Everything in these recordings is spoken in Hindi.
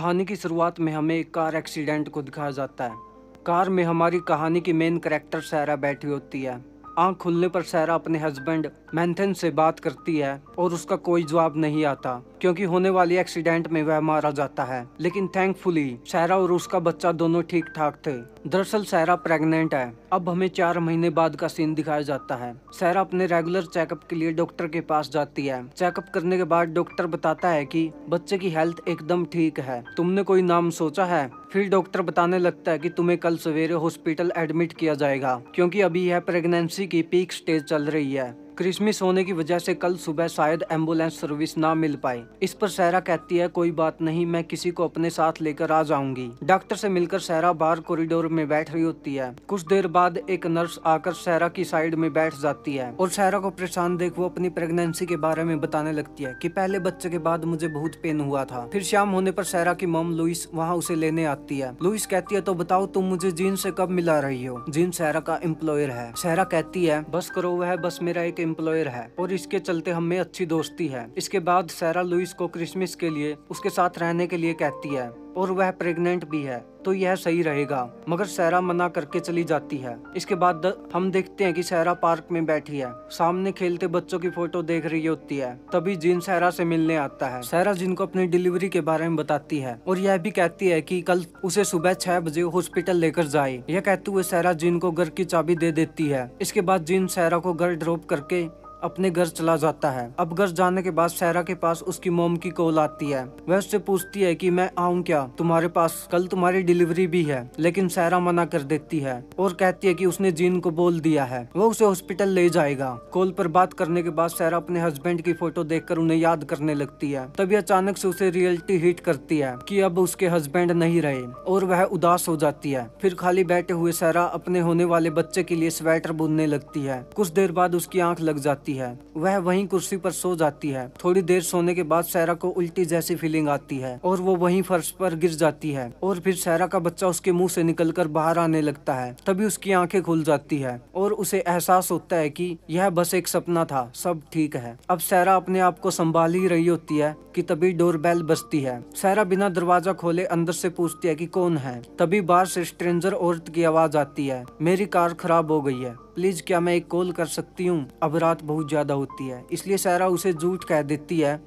कहानी की शुरुआत में हमें एक कार एक्सीडेंट को दिखाया जाता है। कार में हमारी कहानी की मेन कैरेक्टर सायरा बैठी होती है। आंख खुलने पर सायरा अपने हस्बैंड मैंथन से बात करती है और उसका कोई जवाब नहीं आता क्योंकि होने वाली एक्सीडेंट में वह मारा जाता है। लेकिन थैंकफुली सायरा और उसका बच्चा दोनों ठीक ठाक थे। दरअसल सायरा प्रेग्नेंट है। अब हमें 4 महीने बाद का सीन दिखाया जाता है। सायरा अपने रेगुलर चेकअप के लिए डॉक्टर के पास जाती है। चेकअप करने के बाद डॉक्टर बताता है कि बच्चे की हेल्थ एकदम ठीक है। तुमने कोई नाम सोचा है? फिर डॉक्टर बताने लगता है कि तुम्हें कल सवेरे हॉस्पिटल एडमिट किया जाएगा क्योंकि अभी यह प्रेगनेंसी की पीक स्टेज चल रही है। क्रिसमस होने की वजह से कल सुबह शायद एम्बुलेंस सर्विस ना मिल पाए। इस पर सायरा कहती है कोई बात नहीं, मैं किसी को अपने साथ लेकर आ जाऊंगी। डॉक्टर से मिलकर सायरा बाहर कॉरिडोर में बैठ रही होती है। कुछ देर बाद एक नर्स आकर सायरा की साइड में बैठ जाती है और सायरा को परेशान देख वो अपनी प्रेगनेंसी के बारे में बताने लगती है कि पहले बच्चे के बाद मुझे बहुत पेन हुआ था। फिर शाम होने पर सायरा की मॉम लुइस वहाँ उसे लेने आती है। लुइस कहती है तो बताओ तुम मुझे जीन से कब मिला रही हो? जीन सायरा का एम्प्लॉयर है। सायरा कहती है बस करो, वह बस मेरा एक एम्प्लॉयर है और इसके चलते हमें अच्छी दोस्ती है। इसके बाद सायरा लुइस को क्रिसमस के लिए उसके साथ रहने के लिए कहती है और वह प्रेग्नेंट भी है तो यह सही रहेगा, मगर सायरा मना करके चली जाती है। इसके बाद हम देखते हैं कि सायरा पार्क में बैठी है, सामने खेलते बच्चों की फोटो देख रही होती है। तभी जीन सायरा से मिलने आता है। सायरा जीन को अपनी डिलीवरी के बारे में बताती है और यह भी कहती है कि कल उसे सुबह 6 बजे हॉस्पिटल लेकर जाए। यह कहते हुए सायरा जीन को घर की चाबी दे देती है। इसके बाद जीन सायरा को घर ड्रॉप करके अपने घर चला जाता है। अब घर जाने के बाद सायरा के पास उसकी मॉम की कॉल आती है। वह उससे पूछती है कि मैं आऊं क्या तुम्हारे पास, कल तुम्हारी डिलीवरी भी है। लेकिन सायरा मना कर देती है और कहती है कि उसने जीन को बोल दिया है वो उसे हॉस्पिटल ले जाएगा। कॉल पर बात करने के बाद सायरा अपने हस्बैंड की फोटो देखकर उन्हें याद करने लगती है। तभी अचानक से उसे रियलिटी हिट करती है कि अब उसके हस्बैंड नहीं रहे और वह उदास हो जाती है। फिर खाली बैठे हुए सायरा अपने होने वाले बच्चे के लिए स्वेटर बुनने लगती है। कुछ देर बाद उसकी आंख लग जाती है। वह वहीं कुर्सी पर सो जाती है। थोड़ी देर सोने के बाद सायरा को उल्टी जैसी फीलिंग आती है और वो वहीं फर्श पर गिर जाती है और फिर सायरा का बच्चा उसके मुंह से निकलकर बाहर आने लगता है। तभी उसकी आंखें खुल जाती है और उसे एहसास होता है कि यह बस एक सपना था, सब ठीक है। अब सायरा अपने आप को संभाल ही रही होती है कि तभी डोरबेल बजती है। सायरा बिना दरवाजा खोले अंदर से पूछती है कि कौन है। तभी बाहर से स्ट्रेंजर औरत की आवाज आती है, मेरी कार खराब हो गई है, प्लीज क्या मैं एक कॉल कर सकती हूँ? अब रात बहुत ज्यादा होती है इसलिए सायरा उसे झूठ कह देती है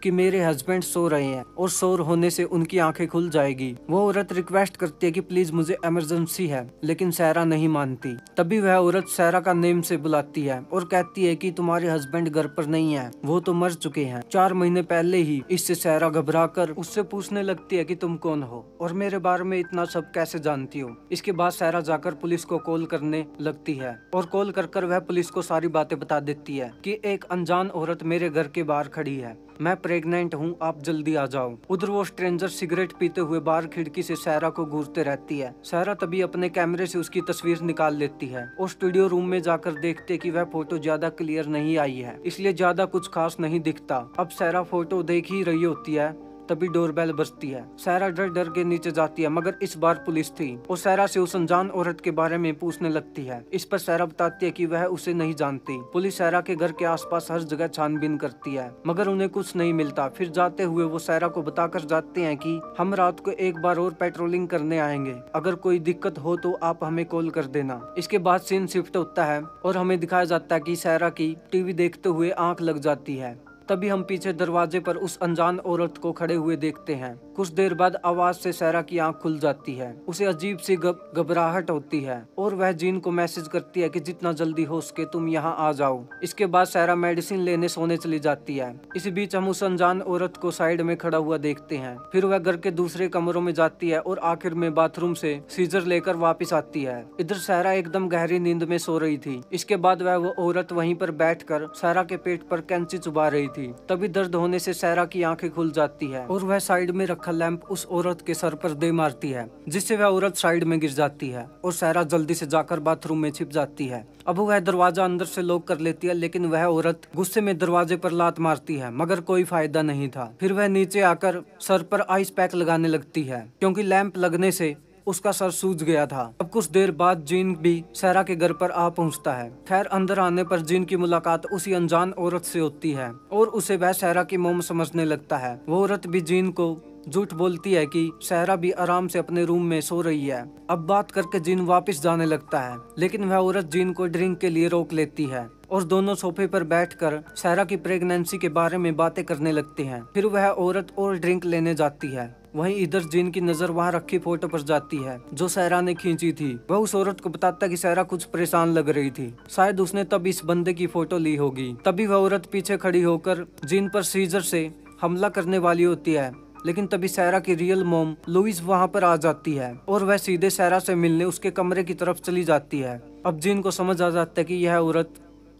कि मेरे हस्बैंड सो रहे हैं और शोर होने से उनकी आंखें खुल जाएगी। वो औरत रिक्वेस्ट करती है कि प्लीज मुझे इमरजेंसी है, लेकिन सायरा नहीं मानती। तभी वह औरत सायरा का नेम से बुलाती है और कहती है कि तुम्हारे हस्बैंड घर पर नहीं है, वो तो मर चुके हैं 4 महीने पहले ही। इससे सायरा घबरा कर उससे पूछने लगती है कि तुम कौन हो और मेरे बारे में इतना सब कैसे जानती हो। इसके बाद सायरा जाकर पुलिस को कॉल करने लगती है और कॉल कर वह पुलिस को सारी बातें बता देती है कि एक अनजान औरत मेरे घर के बाहर खड़ी है, मैं प्रेग्नेंट हूँ, आप जल्दी आ जाओ। उधर वो स्ट्रेंजर सिगरेट पीते हुए बाहर खिड़की से सायरा को घूरते रहती है। सायरा तभी अपने कैमरे से उसकी तस्वीर निकाल लेती है और स्टूडियो रूम में जाकर देखते कि वह फोटो ज्यादा क्लियर नहीं आई है, इसलिए ज्यादा कुछ खास नहीं दिखता। अब सायरा फोटो देख ही रही होती है तभी डोरबेल बजती है। सायरा डर डर के नीचे जाती है, मगर इस बार पुलिस थी और सायरा से उस अनजान औरत के बारे में पूछने लगती है। इस पर सायरा बताती है कि वह उसे नहीं जानती। पुलिस सायरा के घर के आसपास हर जगह छानबीन करती है मगर उन्हें कुछ नहीं मिलता। फिर जाते हुए वो सायरा को बताकर जाते हैं कि हम रात को एक बार और पेट्रोलिंग करने आएंगे, अगर कोई दिक्कत हो तो आप हमें कॉल कर देना। इसके बाद सीन शिफ्ट होता है और हमें दिखाया जाता है कि सायरा की टीवी देखते हुए आंख लग जाती है। तभी हम पीछे दरवाजे पर उस अनजान औरत को खड़े हुए देखते हैं। कुछ देर बाद आवाज से सायरा की आंख खुल जाती है। उसे अजीब सी घबराहट होती है और वह जीन को मैसेज करती है कि जितना जल्दी हो सके तुम यहाँ आ जाओ। इसके बाद सायरा मेडिसिन लेने सोने चली जाती है। इसी बीच हम उस अनजान औरत को साइड में खड़ा हुआ देखते हैं। फिर वह घर के दूसरे कमरों में जाती है और आखिर में बाथरूम से सीजर लेकर वापिस आती है। इधर सायरा एकदम गहरी नींद में सो रही थी। इसके बाद वो औरत वहीं पर बैठकर सायरा के पेट पर कैंची चुबा रही थी। तभी दर्द होने से सायरा की आंखें खुल जाती है और वह साइड में रखा लैंप उस औरत के सर पर दे मारती है, जिससे वह औरत साइड में गिर जाती है और सायरा जल्दी से जाकर बाथरूम में छिप जाती है। अब वह दरवाजा अंदर से लॉक कर लेती है, लेकिन वह औरत गुस्से में दरवाजे पर लात मारती है, मगर कोई फायदा नहीं था। फिर वह नीचे आकर सर पर आइस पैक लगाने लगती है क्योंकि लैंप लगने से उसका सर सूज गया था। अब कुछ देर बाद जीन भी सायरा के घर पर आ पहुंचता है। खैर अंदर आने पर जीन की मुलाकात उसी अनजान औरत से होती है और उसे वह सायरा की मोम समझने लगता है। वो औरत भी जीन को झूठ बोलती है कि सहरा भी आराम से अपने रूम में सो रही है। अब बात करके जिन वापस जाने लगता है, लेकिन वह औरत जिन को ड्रिंक के लिए रोक लेती है और दोनों सोफे पर बैठकर सहरा की प्रेगनेंसी के बारे में बातें करने लगते हैं। फिर वह औरत और ड्रिंक लेने जाती है। वहीं इधर जिन की नजर वहां रखी फोटो पर जाती है जो सहरा ने खींची थी। वह उस औरत को बताता है कि सहरा कुछ परेशान लग रही थी, शायद उसने तब इस बंदे की फोटो ली होगी। तभी वह औरत पीछे खड़ी होकर जिन पर सीजर से हमला करने वाली होती है, लेकिन तभी सहरा की रियल मॉम लुइस वहां पर आ जाती है और वह सीधे सहरा से मिलने उसके कमरे की तरफ चली जाती है। अब जिन को समझ आ जाता है कि यह औरत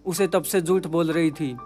उसे तब से झूठ बोल रही थी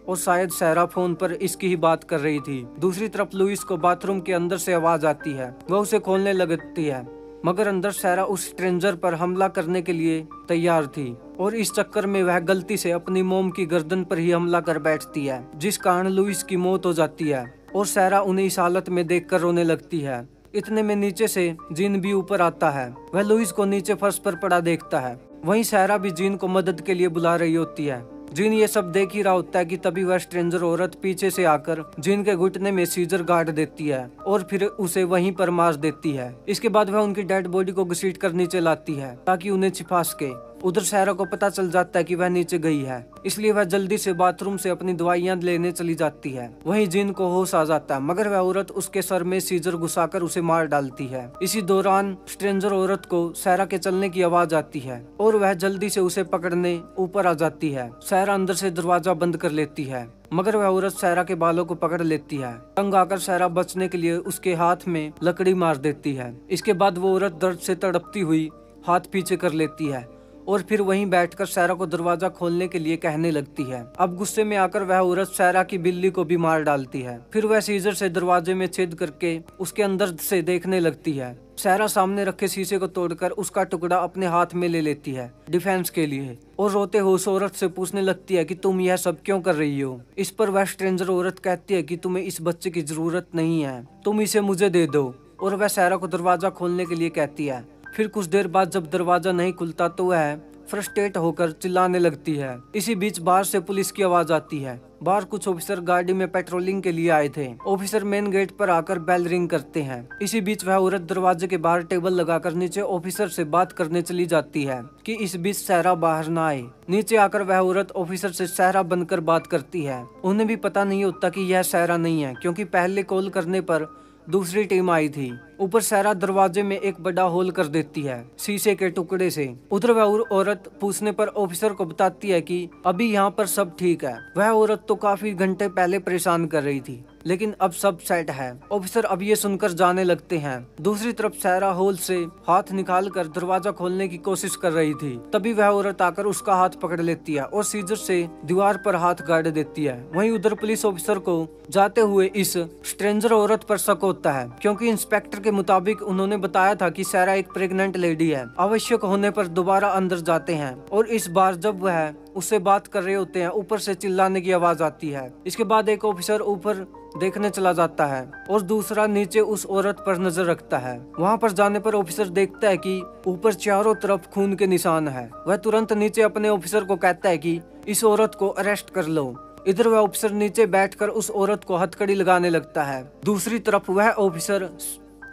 और शायद सहरा फोन पर इसकी ही बात कर रही थी। दूसरी तरफ लुइस को बाथरूम के अंदर से आवाज आती है। वह उसे खोलने लगती है, मगर अंदर सहरा उस स्ट्रेंजर पर हमला करने के लिए तैयार थी और इस चक्कर में वह गलती से अपनी मोम की गर्दन पर ही हमला कर बैठती है, जिस कारण लुइस की मौत हो जाती है और सहरा उन्हें इस हालत में देखकर रोने लगती है। इतने में नीचे से जिन भी ऊपर आता है। वह लुइस को नीचे फर्श पर पड़ा देखता है। वहीं सहरा भी जिन को मदद के लिए बुला रही होती है। जिन ये सब देख ही रहा होता है कि तभी वह स्ट्रेंजर औरत पीछे से आकर जिन के घुटने में सीजर गाड़ देती है और फिर उसे वहीं पर मार देती है। इसके बाद वह उनकी डेड बॉडी को घसीट कर नीचे लाती है ताकि उन्हें छिपा सके। उधर सहरा को पता चल जाता है कि वह नीचे गई है, इसलिए वह जल्दी से बाथरूम से अपनी दवाइयां लेने चली जाती है। वहीं जिन को होश आ जाता है, मगर वह औरत उसके सर में सीजर घुसाकर उसे मार डालती है। इसी दौरान स्ट्रेंजर औरत को सहरा के चलने की आवाज आती है और वह जल्दी से उसे पकड़ने ऊपर आ जाती है। सहरा अंदर से दरवाजा बंद कर लेती है, मगर वह औरत सहरा के बालों को पकड़ लेती है। तंग आकर सहरा बचने के लिए उसके हाथ में लकड़ी मार देती है। इसके बाद वो औरत दर्द से तड़पती हुई हाथ पीछे कर लेती है और फिर वहीं बैठकर सहरा को दरवाजा खोलने के लिए कहने लगती है। अब गुस्से में आकर वह औरत सहरा की बिल्ली को भी मार डालती है। फिर वह सीजर से दरवाजे में छेद करके उसके अंदर से देखने लगती है। सहरा सामने रखे शीशे को तोड़कर उसका टुकड़ा अपने हाथ में ले लेती है डिफेंस के लिए और रोते हुए उस औरत से पूछने लगती है कि तुम यह सब क्यों कर रही हो। इस पर वह स्ट्रेंजर औरत कहती है कि तुम्हें इस बच्चे की जरूरत नहीं है, तुम इसे मुझे दे दो, और वह सहरा को दरवाजा खोलने के लिए कहती है। फिर कुछ देर बाद जब दरवाजा नहीं खुलता तो वह फ्रस्ट्रेट होकर चिल्लाने लगती है। इसी बीच बाहर से पुलिस की आवाज आती है। बाहर कुछ ऑफिसर गाड़ी में पेट्रोलिंग के लिए आए थे। ऑफिसर मेन गेट पर आकर बेल रिंग करते हैं। इसी बीच वह औरत दरवाजे के बाहर टेबल लगाकर नीचे ऑफिसर से बात करने चली जाती है कि इस बीच सहरा बाहर ना आए। नीचे आकर वह औरत ऑफिसर से सहरा बनकर बात करती है। उन्हें भी पता नहीं होता कि यह सहरा नहीं है, क्योंकि पहले कॉल करने पर दूसरी टीम आई थी। ऊपर सहरा दरवाजे में एक बड़ा होल कर देती है शीशे के टुकड़े से। उधर वह औरत पूछने पर ऑफिसर को बताती है कि अभी यहाँ पर सब ठीक है। वह औरत तो काफी घंटे पहले परेशान कर रही थी, लेकिन अब सब सेट है। ऑफिसर अब ये सुनकर जाने लगते हैं। दूसरी तरफ सहरा होल से हाथ निकालकर दरवाजा खोलने की कोशिश कर रही थी। तभी वह औरत आकर उसका हाथ पकड़ लेती है और सीजर से दीवार पर हाथ गाड़ देती है। वहीं उधर पुलिस ऑफिसर को जाते हुए इस स्ट्रेंजर औरत पर शक होता है, क्योंकि इंस्पेक्टर के मुताबिक उन्होंने बताया था कि सहरा एक प्रेग्नेंट लेडी है। आवश्यक होने पर दोबारा अंदर जाते हैं और इस बार जब वह उससे बात कर रहे होते हैं, ऊपर से चिल्लाने की आवाज आती है। इसके बाद एक ऑफिसर ऊपर देखने चला जाता है और दूसरा नीचे उस औरत पर नजर रखता है। वहां पर जाने पर ऑफिसर देखता है कि ऊपर चारों तरफ खून के निशान है। वह तुरंत नीचे अपने ऑफिसर को कहता है कि इस औरत को अरेस्ट कर लो। इधर वह ऑफिसर नीचे बैठकर उस औरत को हथकड़ी लगाने लगता है। दूसरी तरफ वह ऑफिसर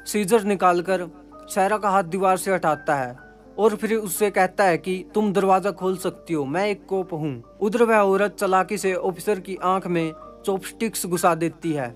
सीजर निकालकर सहरा का हाथ दीवार से हटाता है और फिर उससे कहता है कि तुम दरवाजा खोल सकती हो, मैं एक कोप हूँ। उधर वह औरत चालाकी से ऑफिसर की आंख में चॉपस्टिक्स घुसा देती है,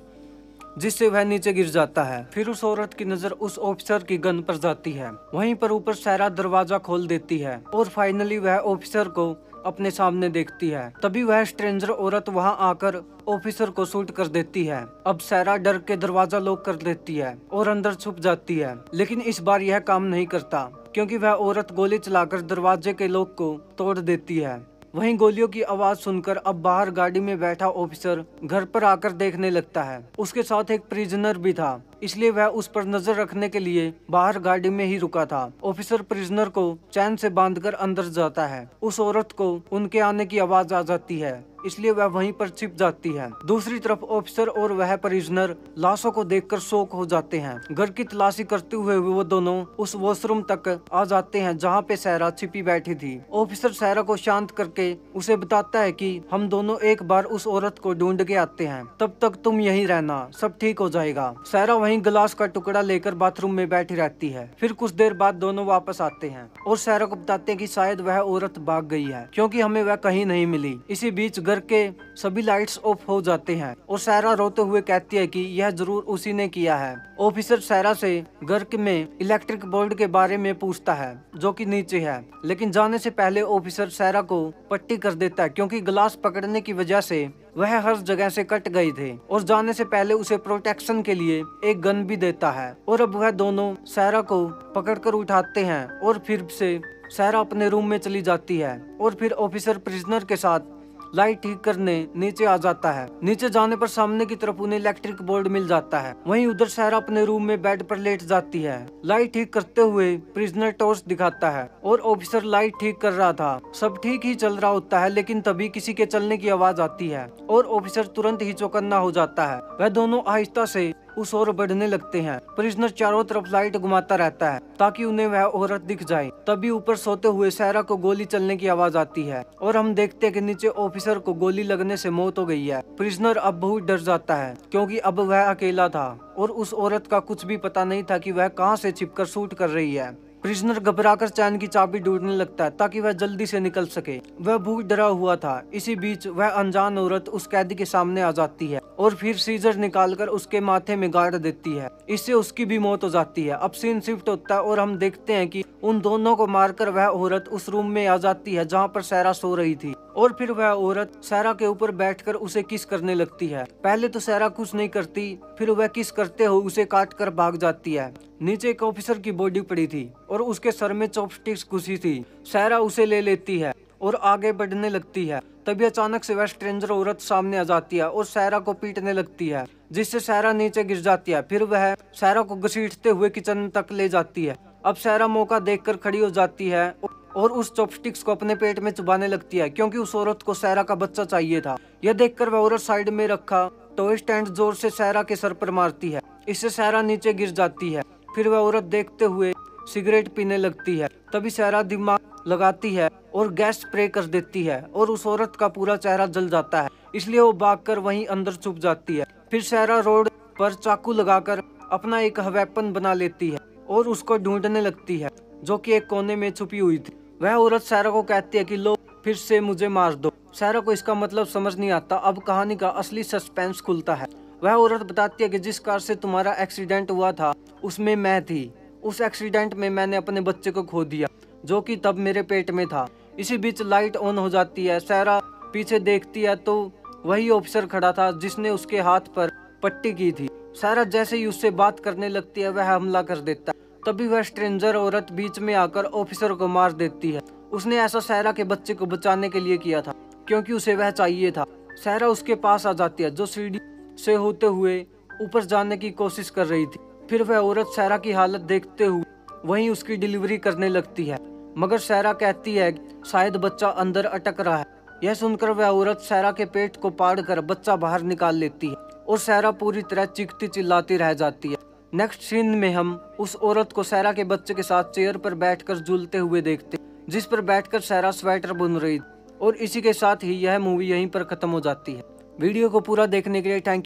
जिससे वह नीचे गिर जाता है। फिर उस औरत की नजर उस ऑफिसर की गन पर जाती है। वहीं पर ऊपर सहरा दरवाजा खोल देती है और फाइनली वह ऑफिसर को अपने सामने देखती है। तभी वह स्ट्रेंजर औरत वहां आकर ऑफिसर को शूट कर देती है। अब सहरा डर के दरवाजा लॉक कर देती है और अंदर छुप जाती है, लेकिन इस बार यह काम नहीं करता, क्योंकि वह औरत गोली चलाकर दरवाजे के लॉक को तोड़ देती है। वहीं गोलियों की आवाज सुनकर अब बाहर गाड़ी में बैठा ऑफिसर घर पर आकर देखने लगता है। उसके साथ एक प्रिजनर भी था, इसलिए वह उस पर नजर रखने के लिए बाहर गाड़ी में ही रुका था। ऑफिसर प्रिजनर को चैन से बांधकर अंदर जाता है। उस औरत को उनके आने की आवाज आ जाती है, इसलिए वह वहीं पर छिप जाती है। दूसरी तरफ ऑफिसर और वह प्रिजनर लाशों को देखकर शॉक हो जाते हैं। घर की तलाशी करते हुए वो दोनों उस वॉशरूम तक आ जाते हैं जहां पे सहरा छिपी बैठी थी। ऑफिसर सहरा को शांत करके उसे बताता है कि हम दोनों एक बार उस औरत को ढूंढ के आते हैं, तब तक तुम यहीं रहना, सब ठीक हो जाएगा। सहरा वहीं गिलास का टुकड़ा लेकर बाथरूम में बैठी रहती है। फिर कुछ देर बाद दोनों वापस आते हैं और सारा को बताते हैं कि शायद वह औरत भाग गई है क्योंकि हमें वह कहीं नहीं मिली। इसी बीच घर के सभी लाइट्स ऑफ हो जाते हैं और सारा रोते हुए कहती है कि यह जरूर उसी ने किया है। ऑफिसर सारा से घर में इलेक्ट्रिक बोर्ड के बारे में पूछता है जो कि नीचे है, लेकिन जाने से पहले ऑफिसर सारा को पट्टी कर देता है क्योंकि ग्लास पकड़ने की वजह से वह हर जगह से कट गए थे और जाने से पहले उसे प्रोटेक्शन के लिए एक गन भी देता है। और अब वह दोनों सारा को पकड़कर उठाते हैं और फिर से सारा अपने रूम में चली जाती है और फिर ऑफिसर प्रिजनर के साथ लाइट ठीक करने नीचे आ जाता है। नीचे जाने पर सामने की तरफ उन्हें इलेक्ट्रिक बोर्ड मिल जाता है। वहीं उधर सारा अपने रूम में बेड पर लेट जाती है। लाइट ठीक करते हुए प्रिजनर टॉर्च दिखाता है और ऑफिसर लाइट ठीक कर रहा था। सब ठीक ही चल रहा होता है, लेकिन तभी किसी के चलने की आवाज आती है और ऑफिसर तुरंत ही चौकन्ना हो जाता है। वह दोनों आहिस्ता से उस ओर बढ़ने लगते हैं। प्रिजनर चारों तरफ लाइट घुमाता रहता है ताकि उन्हें वह औरत दिख जाए। तभी ऊपर सोते हुए सारा को गोली चलने की आवाज आती है और हम देखते हैं कि नीचे ऑफिसर को गोली लगने से मौत हो गई है। प्रिजनर अब बहुत डर जाता है क्योंकि अब वह अकेला था और उस औरत का कुछ भी पता नहीं था कि वह कहां से छिपकर शूट कर रही है। प्रिजनर घबराकर चैन की चाबी ढूंढने लगता है ताकि वह जल्दी से निकल सके। वह बहुत डरा हुआ था। इसी बीच वह अनजान औरत उस कैदी के सामने आ जाती है और फिर सीजर निकालकर उसके माथे में गाड़ देती है। इससे उसकी भी मौत हो जाती है। अब सीन शिफ्ट होता है और हम देखते हैं कि उन दोनों को मारकर वह औरत उस रूम में आ जाती है जहाँ पर सारा सो रही थी और फिर वह औरत सारा के ऊपर बैठकर उसे किस करने लगती है। पहले तो सारा कुछ नहीं करती, फिर वह किस करते हो उसे काट कर भाग जाती है। नीचे एक ऑफिसर की बॉडी पड़ी थी और उसके सर में चॉपस्टिक्स घुसी थी। सारा उसे ले लेती है और आगे बढ़ने लगती है। तभी अचानक से वह स्ट्रेंजर औरत सामने आ जाती है और सारा को पीटने लगती है, जिससे सारा नीचे गिर जाती है। फिर वह सारा को घसीटते हुए किचन तक ले जाती है। अब सारा मौका देखकर खड़ी हो जाती है और उस चॉपस्टिक्स को अपने पेट में चुबाने लगती है क्योंकि उस औरत को सारा का बच्चा चाहिए था। यह देखकर वह औरत साइड में रखा टॉय स्टैंड जोर से सारा के सर पर मारती है। इससे सारा नीचे गिर जाती है। फिर वह औरत देखते हुए सिगरेट पीने लगती है। तभी सारा दिमाग लगाती है और गैस स्प्रे कर देती है और उस औरत का पूरा चेहरा जल जाता है, इसलिए वो भागकर वहीं अंदर छुप जाती है। फिर सारा रोड पर चाकू लगाकर अपना एक वेपन बना लेती है और उसको ढूंढने लगती है जो कि एक कोने में छुपी हुई थी। वह औरत सारा को कहती है कि लो फिर से मुझे मार दो। सारा को इसका मतलब समझ नहीं आता। अब कहानी का असली सस्पेंस खुलता है। वह औरत बताती है कि जिस कार से तुम्हारा एक्सीडेंट हुआ था उसमें मैं थी। उस एक्सीडेंट में मैंने अपने बच्चे को खो दिया जो कि तब मेरे पेट में था। इसी बीच लाइट ऑन हो जाती है। सारा पीछे देखती है तो वही ऑफिसर खड़ा था जिसने उसके हाथ पर पट्टी की थी। सारा जैसे ही उससे बात करने लगती है वह हमला कर देता है। तभी वह स्ट्रेंजर औरत बीच में आकर ऑफिसर को मार देती है। उसने ऐसा सारा के बच्चे को बचाने के लिए किया था क्योंकि उसे वह चाहिए था। सारा उसके पास आ जाती है जो सीढ़ी से होते हुए ऊपर जाने की कोशिश कर रही थी। फिर वह औरत सारा की हालत देखते हुए वहीं उसकी डिलीवरी करने लगती है, मगर सारा कहती है शायद बच्चा अंदर अटक रहा है। यह सुनकर वह औरत सारा के पेट को फाड़कर बच्चा बाहर निकाल लेती है और सारा पूरी तरह चीखती चिल्लाती रह जाती है। नेक्स्ट सीन में हम उस औरत को सारा के बच्चे के साथ चेयर पर बैठकर झूलते हुए देखते, जिस पर बैठकर सारा स्वेटर बुन रही थी। और इसी के साथ ही यह मूवी यहीं पर खत्म हो जाती है। वीडियो को पूरा देखने के लिए थैंक